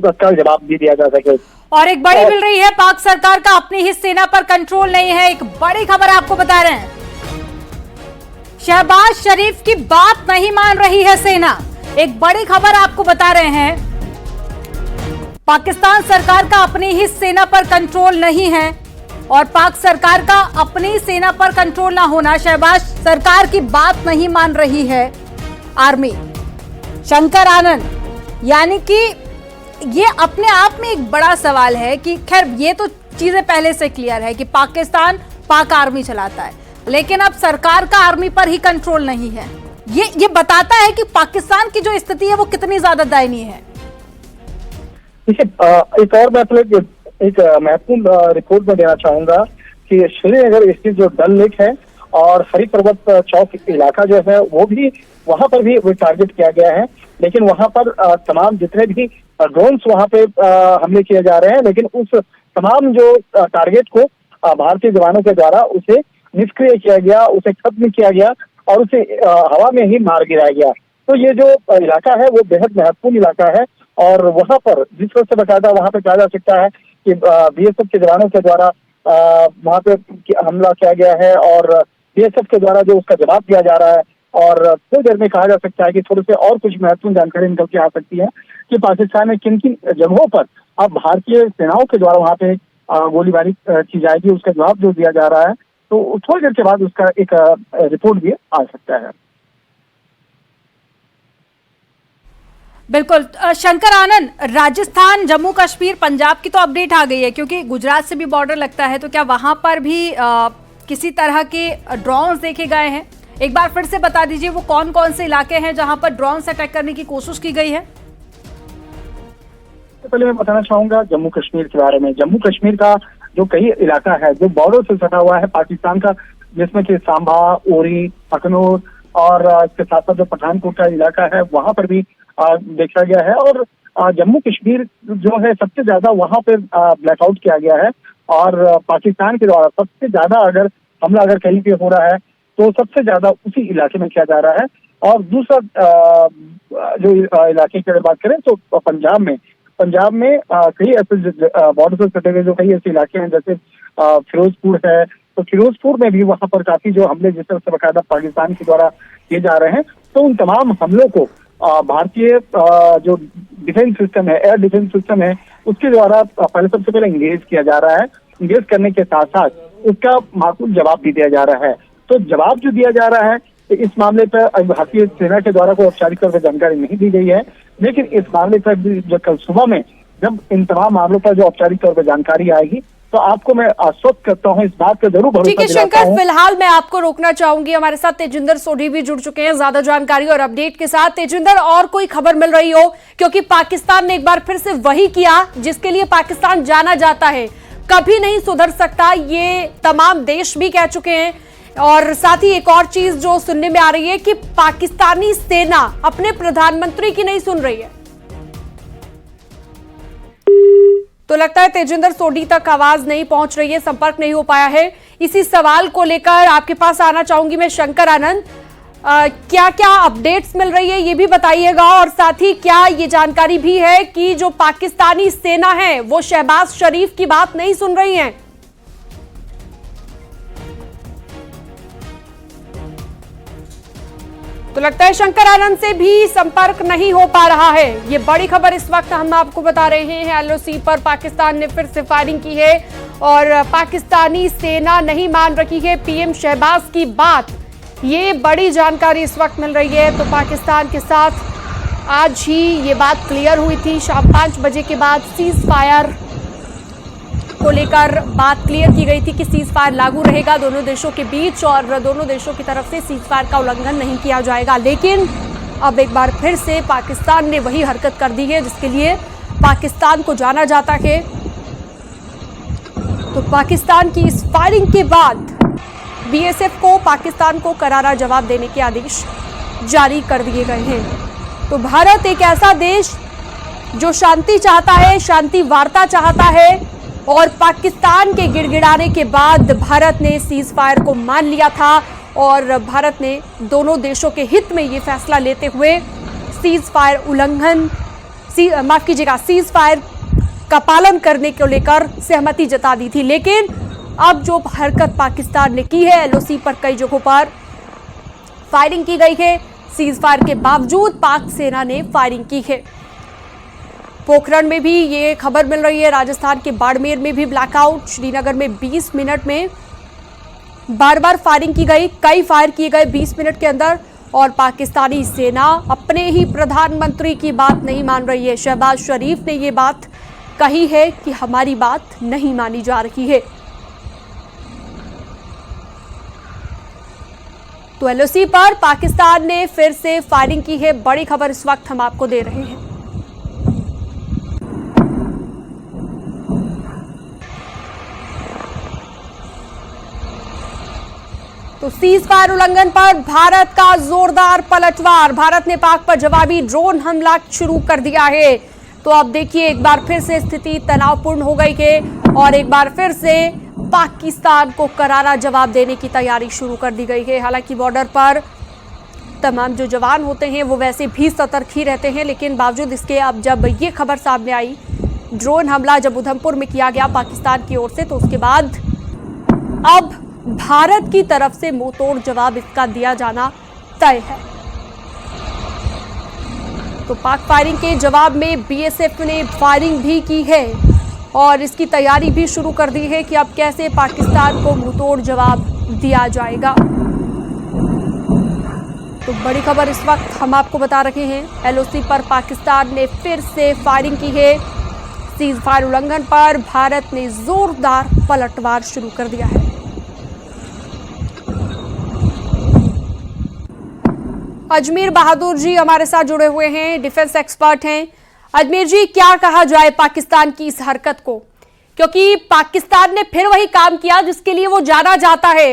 उसका जवाब भी दिया जा सके। और एक बड़ी मिल रही है, पाक सरकार का अपनी ही सेना पर कंट्रोल नहीं है। एक बड़ी खबर आपको बता रहे हैं, शहबाज शरीफ की बात नहीं मान रही है सेना। एक बड़ी खबर आपको बता रहे हैं, पाकिस्तान सरकार का अपनी ही सेना पर कंट्रोल नहीं है और पाक सरकार का अपनी सेना पर कंट्रोल ना होना, शहबाज सरकार की बात नहीं मान रही है आर्मी। शंकर आनंद, यानी कि ये अपने आप में एक बड़ा सवाल है कि खैर ये तो चीजें पहले से क्लियर है कि पाकिस्तान पाक आर्मी चलाता है, लेकिन अब सरकार का आर्मी पर ही कंट्रोल नहीं है। ये बताता है कि पाकिस्तान की जो स्थिति है वो कितनी ज्यादा दयनीय है। एक और मैं एक महत्वपूर्ण रिपोर्ट में देना चाहूंगा कि श्रीनगर स्थित जो डल लेक है और हरी पर्वत चौक इलाका जो है वो भी, वहां पर भी वो टारगेट किया गया है। लेकिन वहां पर तमाम जितने भी ड्रोन्स वहां पे हमले किए जा रहे हैं, लेकिन उस तमाम जो टारगेट को भारतीय जवानों के द्वारा उसे निष्क्रिय किया गया, उसे खत्म किया गया और उसे हवा में ही मार गिराया गया। तो ये जो इलाका है वो बेहद महत्वपूर्ण इलाका है और वहां पर जिस तरह से बकायदा वहां पे कहा जा सकता है कि बीएसएफ के जवानों के द्वारा वहां पे हमला किया गया है और बीएसएफ के द्वारा जो उसका जवाब दिया जा रहा है। और थोड़ी देर में कहा जा सकता है कि थोड़े से और कुछ महत्वपूर्ण जानकारी निकल के आ सकती है कि पाकिस्तान में किन किन जगहों पर अब भारतीय सेनाओं के द्वारा वहां पे गोलीबारी की जाएगी, उसका जवाब जो दिया जा रहा है। तो थोड़ी देर के बाद उसका एक रिपोर्ट भी आ सकता है। बिल्कुल शंकर आनंद, राजस्थान, जम्मू कश्मीर, पंजाब की तो अपडेट आ गई है क्योंकि गुजरात से भी बॉर्डर लगता है, तो क्या वहां पर भी किसी तरह के ड्रोन्स देखे गए हैं? एक बार फिर से बता दीजिए वो कौन कौन से इलाके हैं जहां पर ड्रोन से अटैक करने की कोशिश की गई है। पहले मैं बताना चाहूंगा जम्मू कश्मीर के बारे में। जम्मू कश्मीर का जो कई इलाका है जो बॉर्डर से सटा हुआ है पाकिस्तान का, जिसमें कि सांबा, उरी, अखनूर और इसके साथ साथ जो पठानकोट का इलाका है वहां पर भी देखा गया है। और जम्मू कश्मीर जो है सबसे ज्यादा वहां पे ब्लैकआउट किया गया है और पाकिस्तान के द्वारा सबसे ज्यादा अगर हमला अगर कहीं पे हो रहा है तो सबसे ज्यादा उसी इलाके में किया जा रहा है। और दूसरा जो इलाके की अगर बात करें तो पंजाब में कई ऐसे बॉर्डर से सटे हुए जो कई ऐसे इलाके हैं, जैसे फिरोजपुर है, तो फिरोजपुर में भी वहां पर काफी जो हमले जिस तरह से बकायदा पाकिस्तान के द्वारा किए जा रहे हैं, तो उन तमाम हमलों को भारतीय जो डिफेंस सिस्टम है, एयर डिफेंस सिस्टम है, उसके द्वारा पहले सबसे पहले इंगेज किया जा रहा है। इंगेज करने के साथ साथ उसका माकूल जवाब भी दिया जा रहा है। तो जवाब जो दिया जा रहा है इस मामले पर भारतीय सेना के द्वारा कोई औपचारिक तौर पर जानकारी नहीं दी गई है, लेकिन इस मामले पर जो कल सुबह में जब इन तमाम मामलों पर जो औपचारिक तौर पर जानकारी आएगी तो आपको मैं आश्वस्त करता हूँ, इस बात का जरूर भरोसा दिलाता हूं। शंकर, फिलहाल मैं आपको रोकना चाहूंगी, हमारे साथ तेजिंदर सोढी भी जुड़ चुके हैं ज्यादा जानकारी और अपडेट के साथ। तेजिंदर, और कोई खबर मिल रही हो, क्योंकि पाकिस्तान ने एक बार फिर से वही किया जिसके लिए पाकिस्तान जाना जाता है, कभी नहीं सुधर सकता, ये तमाम देश भी कह चुके हैं। और साथ ही एक और चीज जो सुनने में आ रही है कि पाकिस्तानी सेना अपने प्रधानमंत्री की नहीं सुन रही है। तो लगता है तेजिंदर सोढी तक आवाज नहीं पहुंच रही है, संपर्क नहीं हो पाया है। इसी सवाल को लेकर आपके पास आना चाहूंगी मैं शंकर आनंद, क्या क्या अपडेट्स मिल रही है ये भी बताइएगा, और साथ ही क्या ये जानकारी भी है कि जो पाकिस्तानी सेना है वो शहबाज शरीफ की बात नहीं सुन रही है? तो लगता है शंकर आनंद से भी संपर्क नहीं हो पा रहा है। ये बड़ी खबर इस वक्त हम आपको बता रहे हैं, एलओसी पर पाकिस्तान ने फिर से फायरिंग की है और पाकिस्तानी सेना नहीं मान रही है पीएम शहबाज की बात। ये बड़ी जानकारी इस वक्त मिल रही है। तो पाकिस्तान के साथ आज ही ये बात क्लियर हुई थी, शाम 5 बजे के बाद सीज फायर को लेकर बात क्लियर की गई थी कि सीज फायर लागू रहेगा दोनों देशों के बीच और दोनों देशों की तरफ से सीज फायर का उल्लंघन नहीं किया जाएगा। लेकिन अब एक बार फिर से पाकिस्तान ने वही हरकत कर दी है जिसके लिए पाकिस्तान को जाना जाता है। तो पाकिस्तान की इस फायरिंग के बाद बीएसएफ को पाकिस्तान को करारा जवाब देने के आदेश जारी कर दिए गए हैं। तो भारत एक ऐसा देश जो शांति चाहता है, शांति वार्ता चाहता है, और पाकिस्तान के गिड़गिड़ाने के बाद भारत ने सीज फायर को मान लिया था और भारत ने दोनों देशों के हित में ये फैसला लेते हुए सीज फायर माफ कीजिएगा, सीज फायर का पालन करने को लेकर सहमति जता दी थी। लेकिन अब जो हरकत पाकिस्तान ने की है, एलओसी पर कई जगहों पर फायरिंग की गई है। सीज फायर के बावजूद पाक सेना ने फायरिंग की है। पोखरण में भी ये खबर मिल रही है, राजस्थान के बाड़मेर में भी ब्लैकआउट, श्रीनगर में 20 मिनट में बार बार फायरिंग की गई, कई फायर किए गए 20 मिनट के अंदर। और पाकिस्तानी सेना अपने ही प्रधानमंत्री की बात नहीं मान रही है। शहबाज शरीफ ने ये बात कही है कि हमारी बात नहीं मानी जा रही है। तो एलओसी पर पाकिस्तान ने फिर से फायरिंग की है। बड़ी खबर इस वक्त हम आपको दे रहे हैं। तो सीज फायर उल्लंघन पर भारत का जोरदार पलटवार। भारत ने पाक पर जवाबी ड्रोन हमला शुरू कर दिया है। तो अब देखिए, एक बार फिर से स्थिति तनावपूर्ण हो गई है और एक बार फिर से पाकिस्तान को करारा जवाब देने की तैयारी शुरू कर दी गई है। हालांकि बॉर्डर पर तमाम जो जवान होते हैं वो वैसे भी सतर्क ही रहते हैं, लेकिन बावजूद इसके अब जब ये खबर सामने आई, ड्रोन हमला जब उधमपुर में किया गया पाकिस्तान की ओर से, तो उसके बाद अब भारत की तरफ से मुंहतोड़ जवाब इसका दिया जाना तय है। तो पाक फायरिंग के जवाब में बीएसएफ ने फायरिंग भी की है और इसकी तैयारी भी शुरू कर दी है कि अब कैसे पाकिस्तान को मुंहतोड़ जवाब दिया जाएगा। तो बड़ी खबर इस वक्त हम आपको बता रहे हैं, एलओसी पर पाकिस्तान ने फिर से फायरिंग की है। सीज फायर उल्लंघन पर भारत ने जोरदार पलटवार शुरू कर दिया है। अजमेर बहादुर जी हमारे साथ जुड़े हुए हैं, डिफेंस एक्सपर्ट हैं। अजमेर जी, क्या कहा जाए पाकिस्तान की इस हरकत को, क्योंकि पाकिस्तान ने फिर वही काम किया जिसके लिए वो जाना जाता है।